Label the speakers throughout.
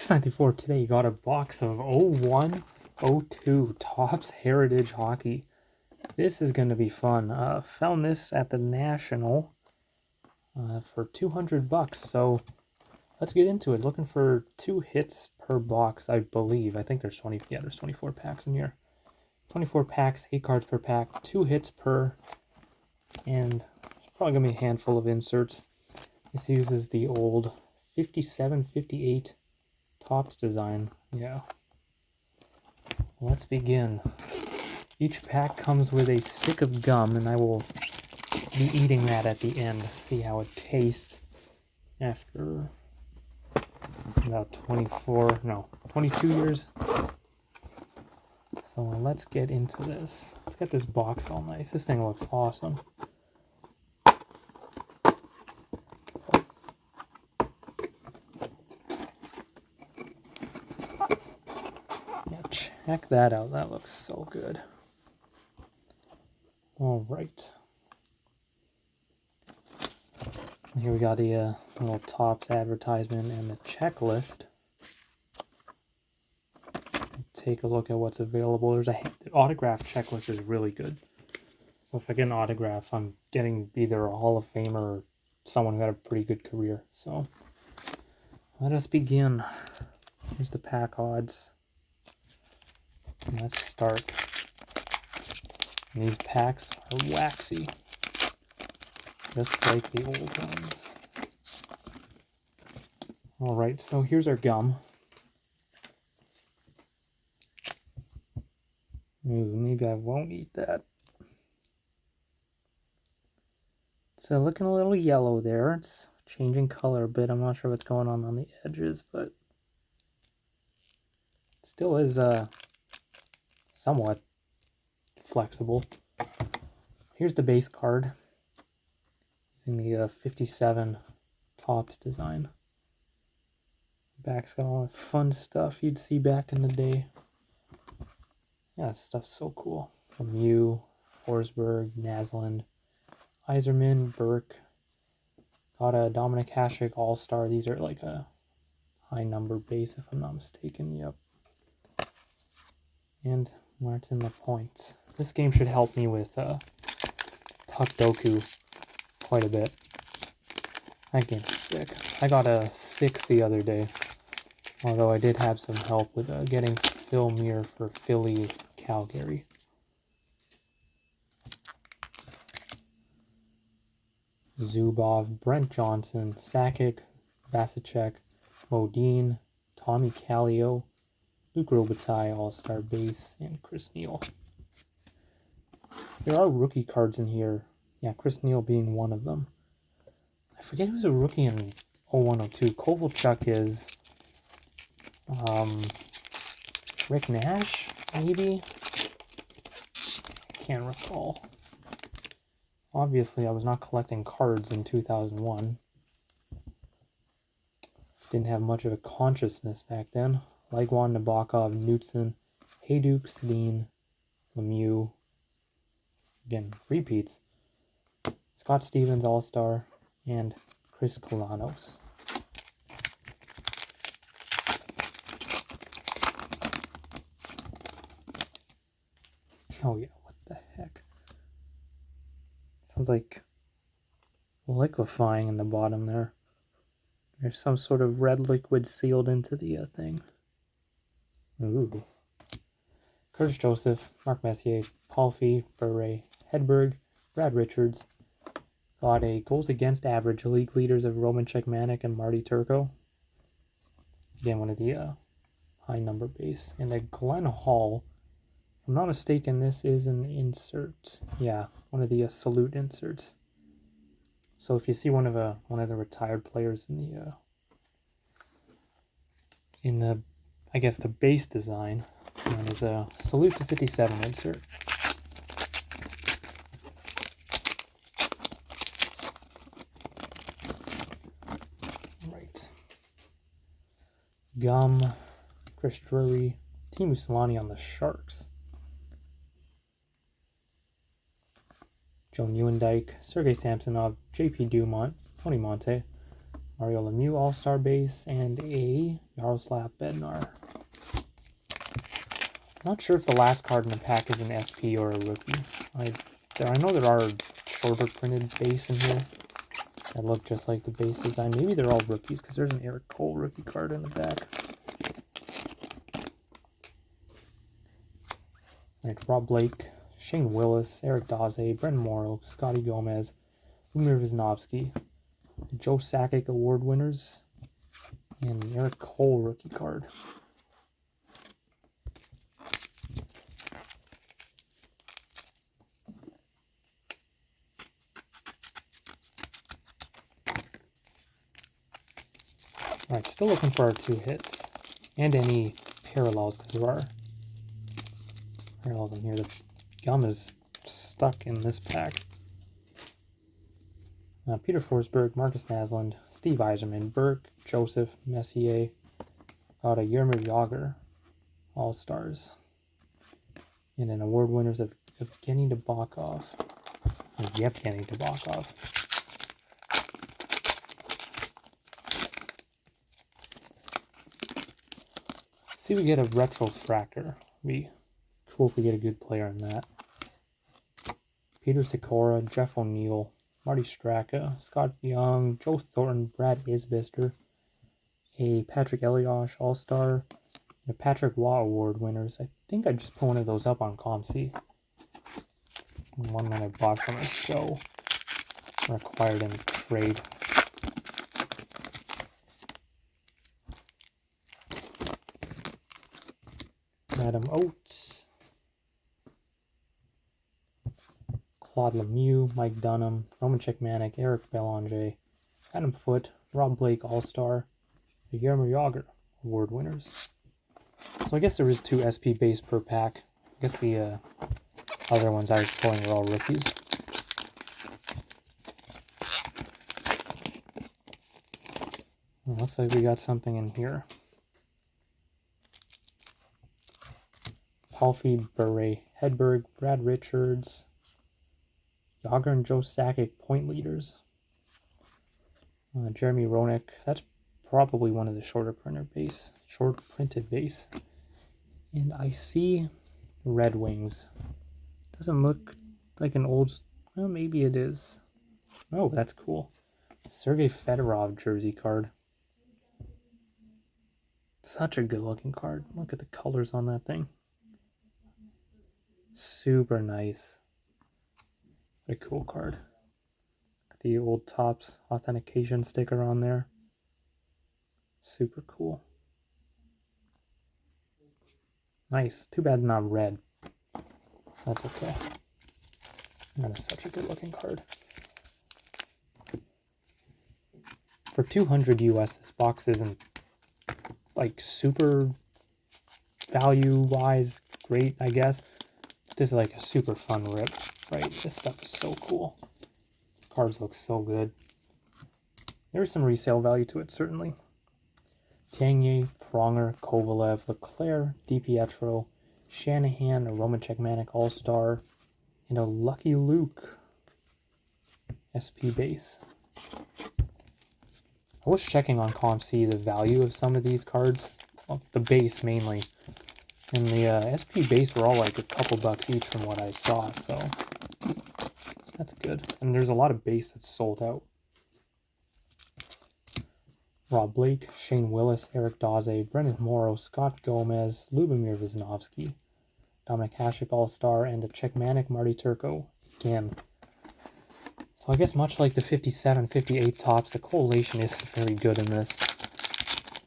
Speaker 1: 694 today. You got a box of 01-02 Topps Heritage Hockey. This is going to be fun. Found this at the National for $200. So let's get into it. Looking for 2 hits per box, I believe. I think there's 20. Yeah, there's 24 packs in here. 24 packs, 8 cards per pack, 2 hits per, and there's probably going to be a handful of inserts. This uses the old 57-58 Topps design. Yeah. Let's begin. Each pack comes with a stick of gum, and I will be eating that at the end to see how it tastes after about 22 years. So let's get into this. Let's get this box all nice. This thing looks awesome. Yeah, check that out. That looks so good. All right. Here we got the little Topps advertisement and the checklist. Take a look at what's available. The autograph checklist is really good. So if I get an autograph, I'm getting either a Hall of Famer or someone who had a pretty good career. So let us begin. Here's the pack odds. Let's start. And these packs are waxy, just like the old ones. All right, so here's our gum. Ooh, maybe I won't eat that. It's looking a little yellow there. It's changing color a bit. I'm not sure what's going on the edges, but it still is somewhat flexible. Here's the base card using the 57 Topps design. Back's got all the fun stuff you'd see back in the day. Yeah, this stuff's so cool. From Mew, Forsberg, Naslund, Yzerman, Burke. Got a Dominic Hasek All-Star. These are like a high number base, if I'm not mistaken. Yep. And Mart's in the points. This game should help me with Puck Doku quite a bit. That game's sick. I got a 6 the other day. Although I did have some help with getting Phil Muir for Philly, Calgary. Zubov, Brent Johnson, Sakic, Vasicek, Modine, Tommy Kallio, Luke Robitaille, All-Star Base, and Chris Neal. There are rookie cards in here. Yeah, Chris Neal being one of them. I forget who's a rookie in 01-02. Kovalchuk is Rick Nash, maybe? Can't recall. Obviously, I was not collecting cards in 2001. Didn't have much of a consciousness back then. Legwand, Nabokov, Knutson, Hayduk, Sedin, Lemieux. Again, repeats. Scott Stevens, All-Star, and Chris Kolanos. Oh yeah, what the heck? Sounds like liquefying in the bottom there. There's some sort of red liquid sealed into the thing. Ooh. Curtis Joseph, Mark Messier, Paul Fee, Bure, Hedberg, Brad Richards. Got a goals against average league leaders of Roman Cechmanek and Marty Turco. Again, one of the high number base. And a Glenn Hall. If I'm not mistaken, this is an insert. Yeah, one of the salute inserts. So if you see one of the retired players in the I guess the base design, there's a salute to 57 insert. Right. Gum, Chris Drury, Teemu Selanne on the Sharks. Joe Nieuwendyk, Sergei Samsonov, J.P. Dumont, Tony Monte, Mario Lemieux All-Star base, and a Yaroslav Bednar. Not sure if the last card in the pack is an SP or a rookie. I know there are shorter printed base in here that look just like the base design. Maybe they're all rookies because there's an Eric Cole rookie card in the back. Right, Rob Blake, Shane Willis, Eric Daze, Brendan Morrow, Scotty Gomez, Umir Wisnowski, Joe Sakic award winners, and Eric Cole rookie card. Alright, still looking for our 2 hits. And any parallels, because there are parallels in here. The gum is stuck in this pack. Peter Forsberg, Marcus Naslund, Steve Yzerman, Burke, Joseph, Messier, got a Jaromir Jagr All-Stars. And an award winners of Evgeny Nabokov. Yevgeny Nabokov. See if we get a retrofractor. Be cool if we get a good player in that. Peter Sikora, Jeff O'Neill, Marty Straka, Scott Young, Joe Thornton, Brad Isbister, a Patrick Elias All-Star, and a Patrick Waugh Award winners. I think I just put one of those up on ComC. One that I bought from a show or acquired in a trade. Adam Oates, Claude Lemieux, Mike Dunham, Roman Chekmanik, Eric Belanger, Adam Foote, Rob Blake All-Star, the Jaromir Jagr award winners. So I guess there is 2 SP base per pack. I guess the other ones I was pulling were all rookies. Well, looks like we got something in here. Palfi, Bure, Hedberg, Brad Richards, Jagr and Joe Sakic point leaders. Jeremy Roenick, that's probably one of the short printed base. And I see Red Wings. Doesn't look like an old, well, maybe it is. Oh, that's cool. Sergei Fedorov jersey card. Such a good looking card. Look at the colors on that thing. Super nice. What a cool card. The old Topps authentication sticker on there. Super cool. Nice. Too bad not red. That's okay. That is such a good looking card. For 200 US, this box isn't like super value-wise great, I guess. This is like a super fun rip, right? This stuff is so cool. Cards look so good. There's some resale value to it, certainly. Tangye, Pronger, Kovalev, Leclerc, DiPietro, Shanahan, a Roman Chekmanik All-Star, and a Lucky Luke SP base. I was checking on ComC the value of some of these cards, well, the base mainly, and the SP base were all like a couple bucks each from what I saw, so that's good. And there's a lot of base that's sold out. Rob Blake, Shane Willis, Eric Daze, Brendan Morrow, Scott Gomez, Lubomir Wisnowski, Dominic Hasek All-Star, and a Chekmanik Marty Turco again. So I guess much like the 57, 58 Topps, the collation isn't very good in this.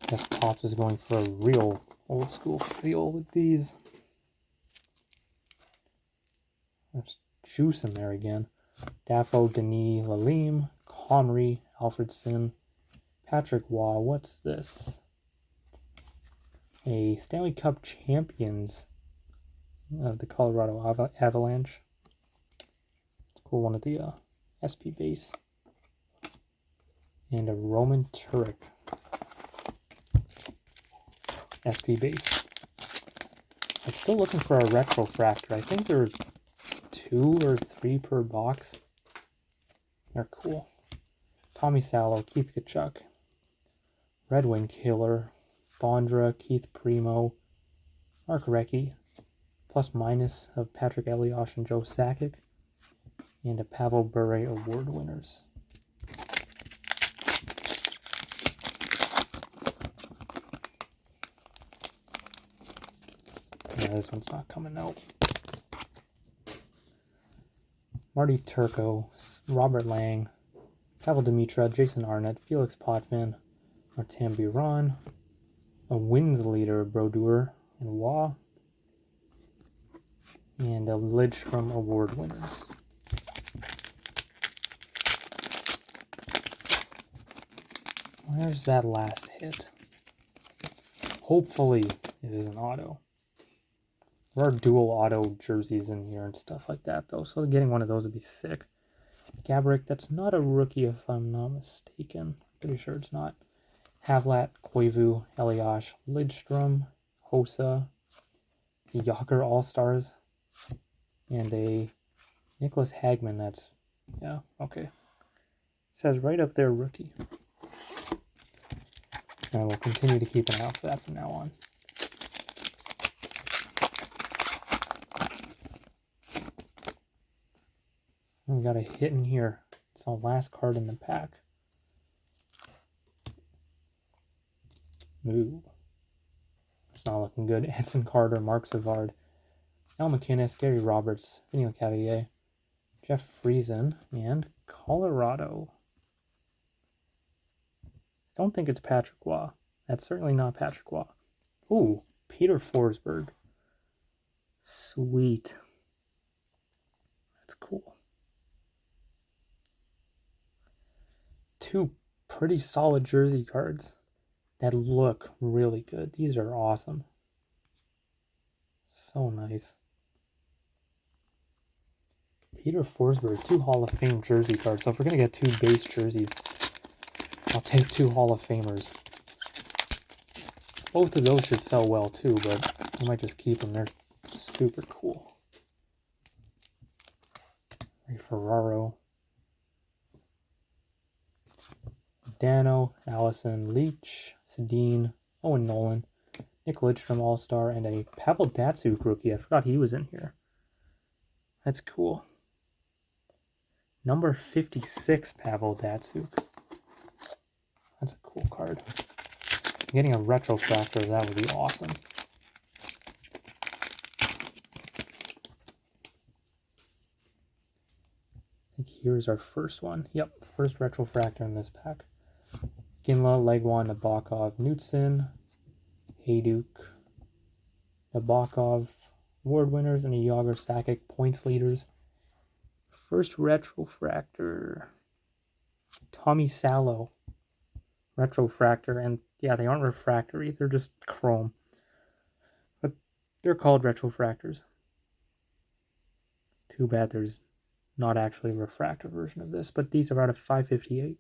Speaker 1: I guess Topps is going for a real old school feel with these. There's juice in there again. Daffo, Denis, Lalim, Connery, Alfredson, Patrick Waugh. What's this? A Stanley Cup champions of the Colorado Avalanche. It's cool, one of the SP base. And a Roman Turek SP base. I'm still looking for a retrofractor. I think there are 2 or 3 per box. They're cool. Tommy Salo, Keith Kachuk, Red Wing Killer, Bondra, Keith Primo, Mark Recchi, plus minus of Patrick Elias and Joe Sakic, and a Pavel Bure award winners. Yeah, this one's not coming out. Marty Turco, Robert Lang, Pavel Demitra, Jason Arnott, Felix Potvin, Martin Biron, a wins leader, Brodeur and Waugh, and a Lidstrom award winners. Where's that last hit? Hopefully it is an auto. There are dual auto jerseys in here and stuff like that, though, so getting one of those would be sick. Gaborik, that's not a rookie if I'm not mistaken. Pretty sure it's not. Havlat, Koivu, Elias, Lidstrom, Hossa, the Yager All-Stars, and a Nicholas Hagman. That's, yeah, okay. It says right up there, rookie. And we'll continue to keep an eye out for that from now on. We got a hit in here. It's the last card in the pack. Ooh. It's not looking good. Edson Carter, Mark Savard, Al McInnes, Gary Roberts, Vinny Lecavalier, Jeff Friesen, and Colorado. Don't think it's Patrick Waugh. That's certainly not Patrick Waugh. Ooh, Peter Forsberg. Sweet. That's cool. Two pretty solid jersey cards that look really good. These are awesome. So nice. Peter Forsberg, 2 Hall of Fame jersey cards. So if we're going to get 2 base jerseys, I'll take 2 Hall of Famers. Both of those should sell well too, but I might just keep them. They're super cool. Ray Ferraro. Dano, Allison, Leach, Sedin, Owen Nolan, Nick Lidstrom All-Star, and a Pavel Datsyuk rookie. I forgot he was in here. That's cool. Number 56, Pavel Datsyuk. That's a cool card. Getting a retrofractor, that would be awesome. I think here's our first one. Yep, first retrofractor in this pack. Ginla, Legwan, Nabokov, Knutson, Hayduk, Nabokov, award winners, and a Yager Sakic points leaders. First retrofractor, Tommy Salo, retrofractor, and yeah, they aren't refractory, they're just chrome. But they're called retrofractors. Too bad there's not actually a refractor version of this, but these are out of 558.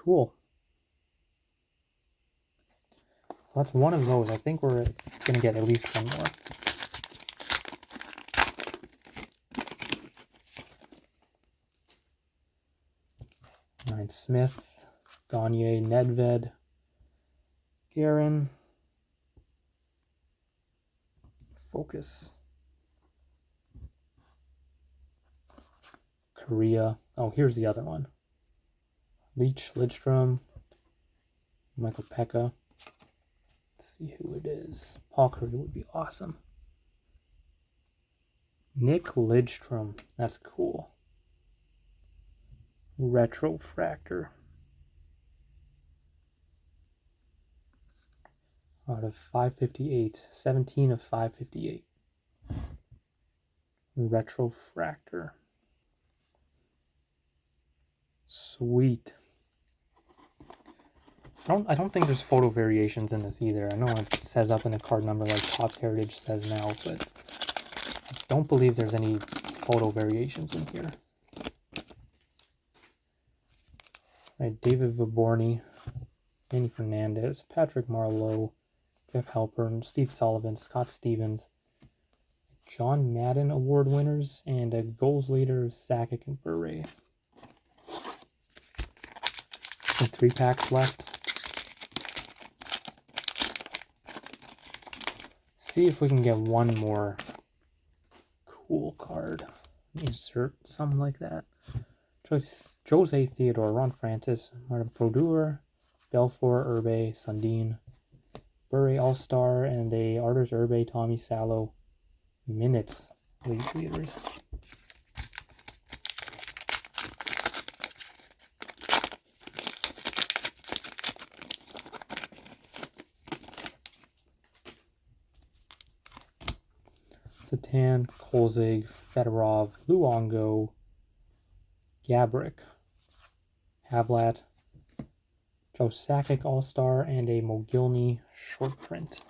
Speaker 1: Cool. So that's one of those. I think we're going to get at least one more. Ryan Smith, Gagne, Nedved, Guerin, Focus, Korea. Oh, here's the other one. Leach, Lidstrom, Michael Pekka. Let's see who it is. Paul Korea would be awesome. Nick Lidstrom. That's cool. Retrofractor. Out of 558. 17 of 558. Retrofractor. Sweet. I don't think there's photo variations in this either. I know it says up in the card number like Topps Heritage says now, but I don't believe there's any photo variations in here. Right, David Viborny, Manny Fernandez, Patrick Marleau, Jeff Halpern, Steve Sullivan, Scott Stevens, John Madden award winners, and a goals leader, Sakic and Bure. And 3 packs left. See if we can get one more cool card. Insert something like that. Jose Theodore, Ron Francis, Martin Brodeur, Belfour, Urbe, Sundin, Burry All-Star, and a Arturs Urbe, Tommy Salo minutes league leaders. Satan, Kolzig, Fedorov, Luongo, Gabrick, Havlat, Joe Sakic All-Star, and a Mogilny short print.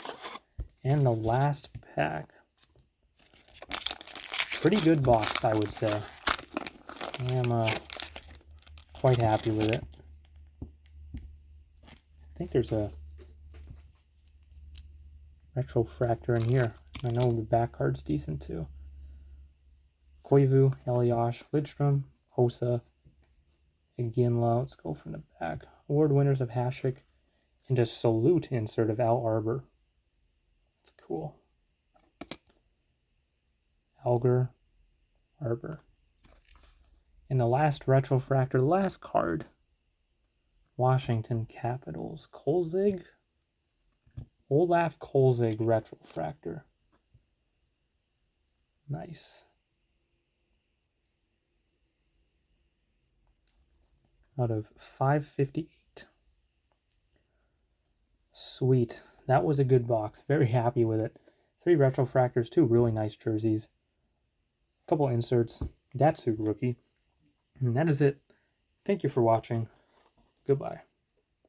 Speaker 1: And the last pack. Pretty good box, I would say. I am quite happy with it. I think there's a retrofractor in here. I know the back card's decent too. Koivu, Eliash, Lidstrom, Hossa, Iginla. Let's go from the back. Award winners of Hasek, and a salute insert of Al Arbor. That's cool. Alger, Arbor. And the last retrofractor, last card. Washington Capitals. Kolzig. Olaf Kolzig retrofractor. Nice. Out of 558. Sweet. That was a good box. Very happy with it. 3 retrofractors, 2 really nice jerseys. A couple inserts. Datsyuk rookie. And that is it. Thank you for watching. Goodbye.